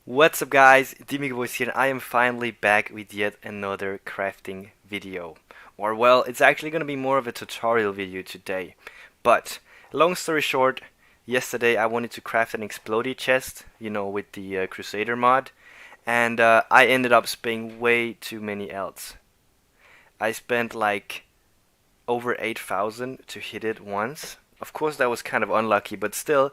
What's up guys, TheAmigoBoyz here and I am finally back with yet another crafting video. Or well, it's actually gonna be more of a tutorial video today. But, long story short, yesterday I wanted to craft an explodey chest, with the Crusader mod. And I ended up spending way too many alts. I spent like over 8,000 to hit it once. Of course that was kind of unlucky, but still,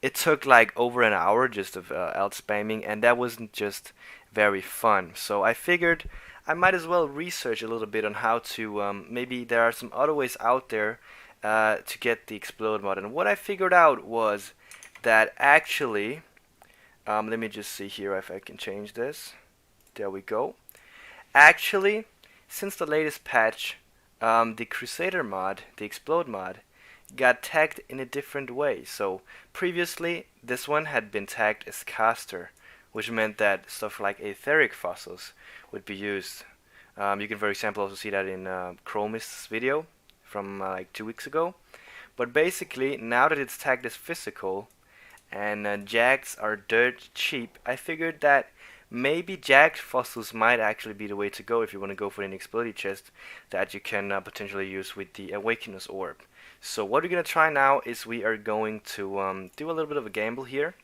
it took like over an hour just of alt spamming, and that wasn't just very fun. So I figured I might as well research a little bit on how to, maybe there are some other ways out there to get the explode mod. And what I figured out was that actually, let me just see here if I can change this. There we go. Actually, since the latest patch, the Crusader mod, the explode mod, got tagged in a different way. So previously this one had been tagged as caster, which meant that stuff like etheric fossils would be used. You can for example also see that in Chromist's video from like 2 weeks ago. But basically now that it's tagged as physical and Jags are dirt cheap, I figured that maybe Jagged fossils might actually be the way to go if you want to go for an explodey chest that you can potentially use with the Awakener's Orb. So what we're going to try now is we are going to do a little bit of a gamble here.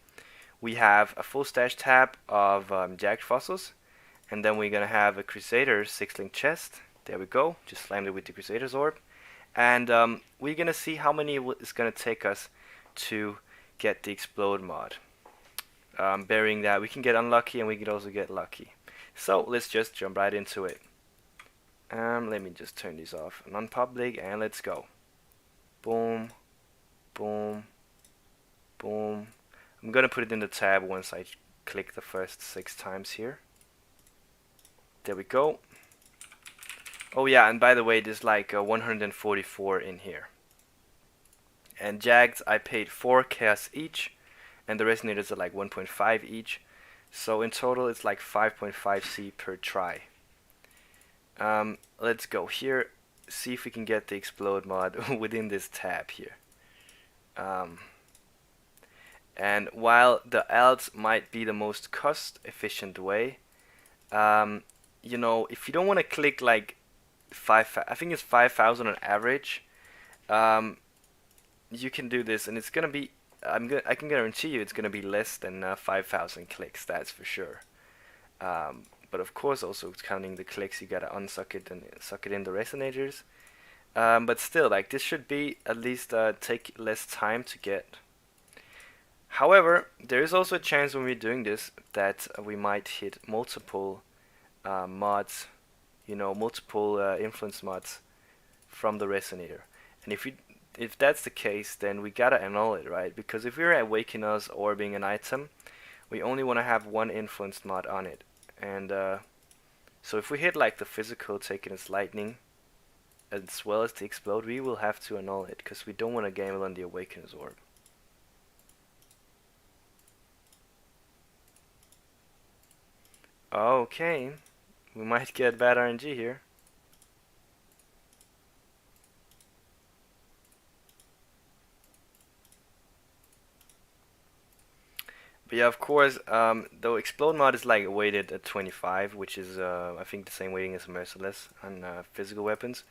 We have a full stash tab of Jagged fossils, and then we're going to have a Crusader 6-link chest. There we go, just slammed it with the Crusader's Orb. And we're going to see how many it's going to take us to get the explode mod. Bearing that we can get unlucky and we can also get lucky. So let's just jump right into it. Let me just turn these off, non-public, and let's go. Boom, boom, boom. I'm gonna put it in the tab once I click the first 6 times here. There we go. Oh yeah, and by the way, there's like 144 in here. And Jagged, I paid 4 chaos each, and the resonators are like 1.5 each. So in total, it's like 5.5 C per try. Let's go here. See if we can get the explode mod within this tab here. And while the alts might be the most cost efficient way, if you don't want to click like I think it's 5,000 on average, you can do this, and it's gonna be I can guarantee you it's gonna be less than 5,000 clicks, that's for sure. But of course, also counting the clicks, you gotta unsuck it and suck it in the resonators. But still, like, this should be at least take less time to get. However, there is also a chance when we're doing this that we might hit multiple mods, multiple influence mods from the resonator. And if that's the case, then we gotta annul it, right? Because if we're Awakeners or being an item, we only want to have one influence mod on it. And so if we hit like the physical taking its lightning as well as the explode, we will have to annul it because we don't want to gamble on the Awakener's Orb. Okay, we might get bad RNG here. But yeah, of course, the explode mod is like weighted at 25, which is I think the same weighting as Merciless on physical weapons.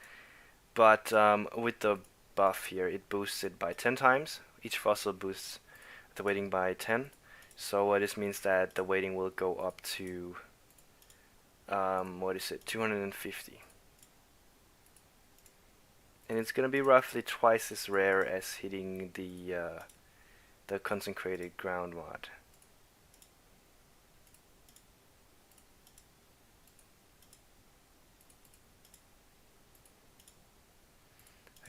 But with the buff here, it boosts it by 10 times. Each fossil boosts the weighting by 10. So this means that the weighting will go up to 250. And it's gonna be roughly twice as rare as hitting the consecrated ground mod.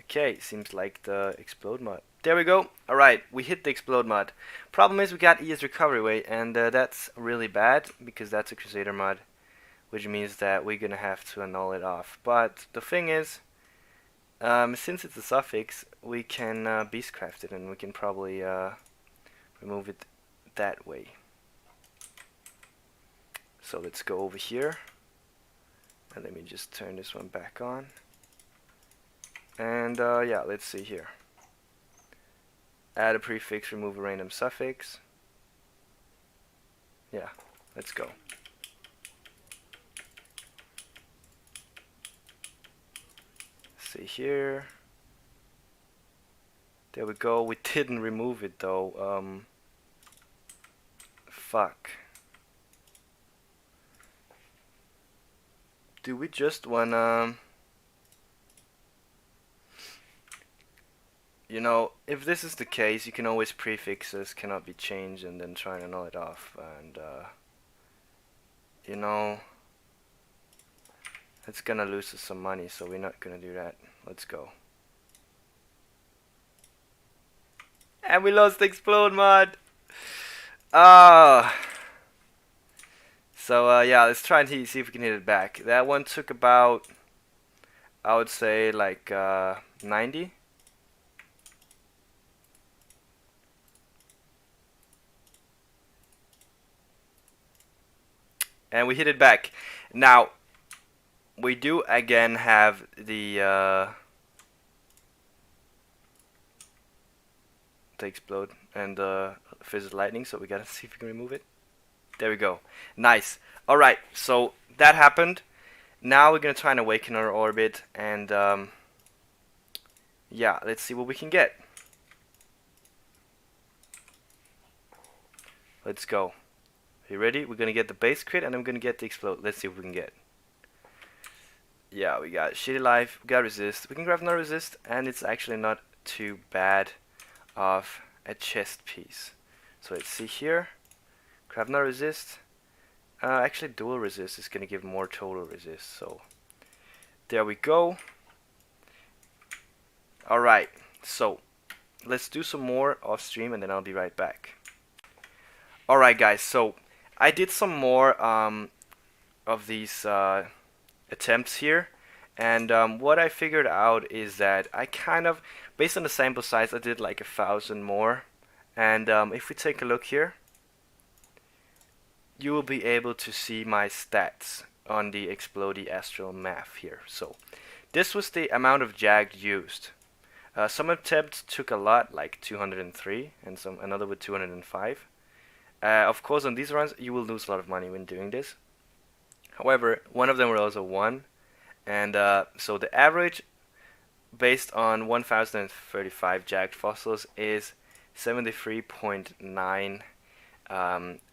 Okay, seems like the explode mod. There we go. Alright, we hit the explode mod. Problem is we got ES recovery weight, and that's really bad because that's a Crusader mod, which means that we're gonna have to annul it off. But the thing is, since it's a suffix, we can beastcraft it, and we can probably remove it that way. So let's go over here, and let me just turn this one back on. And yeah, let's see here. Add a prefix, remove a random suffix. Yeah, Let's go. See here. There we go. We didn't remove it though. Fuck. Do we just wanna... You know, if this is the case, you can always prefix this cannot be changed and then try and null it off. And, you know, it's gonna lose us some money, so we're not gonna do that. Let's go. And we lost the explode mod! Ah! So, yeah, let's try and see if we can hit it back. That one took about, I would say, like, 90. And we hit it back. Now, we do again have the explode and fizz lightning, so we gotta see if we can remove it. There we go. Nice. Alright, so that happened. Now we're gonna try and awaken our orbit, and yeah, let's see what we can get. Let's go. Are you ready? We're gonna get the base crit and I'm gonna get the explode. Let's see what we can get. Yeah, we got shitty life, we got resist. We can grab another resist, and it's actually not too bad of a chest piece. So let's see here. Grab another resist. Actually, dual resist is gonna give more total resist. So there we go. Alright, so let's do some more off stream and then I'll be right back. Alright guys, so I did some more of these attempts here, and what I figured out is that I kind of, based on the sample size, I did like 1,000 more, and if we take a look here, you will be able to see my stats on the Explodey Astral map here. So this was the amount of Jagged used. Some attempts took a lot, like 203, and another with 205. Of course, on these runs, you will lose a lot of money when doing this. However, one of them will also won, and so the average, based on 1,035 Jagged fossils, is 73.9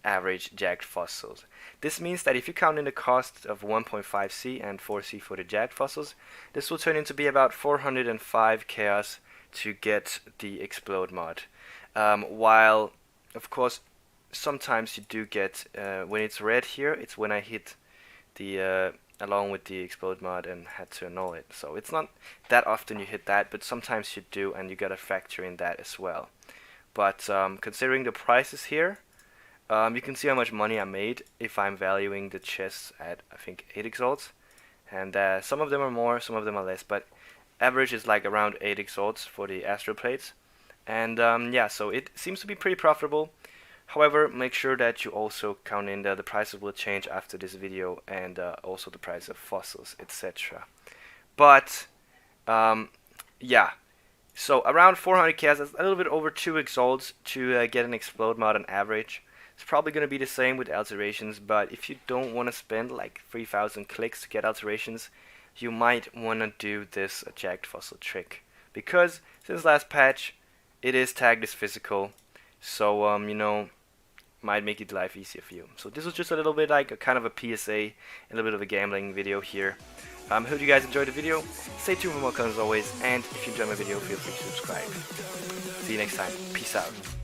average Jagged fossils. This means that if you count in the cost of 1.5C and 4C for the Jagged fossils, this will turn into be about 405 chaos to get the explode mod. While, of course, sometimes you do get, when it's red here, it's when I hit the, along with the explode mod and had to annul it. So it's not that often you hit that, but sometimes you do, and you gotta factor in that as well. But considering the prices here, you can see how much money I made if I'm valuing the chests at, I think, 8 exalts. And some of them are more, some of them are less, but average is like around 8 exalts for the astral plates. And yeah, so it seems to be pretty profitable. However, make sure that you also count in that the prices will change after this video, and also the price of fossils, etc. But yeah, so around 400 chaos, that's a little bit over 2 exalts to get an explode mod on average. It's probably going to be the same with alterations, but if you don't want to spend like 3,000 clicks to get alterations, you might want to do this Jagged fossil trick, because since last patch it is tagged as physical, so you know, might make it life easier for you. So this was just a little bit like a kind of a PSA, a little bit of a gambling video here. Hope you guys enjoyed the video. Stay tuned for more content as always, and if you enjoyed my video, feel free to subscribe. See you next time. Peace out.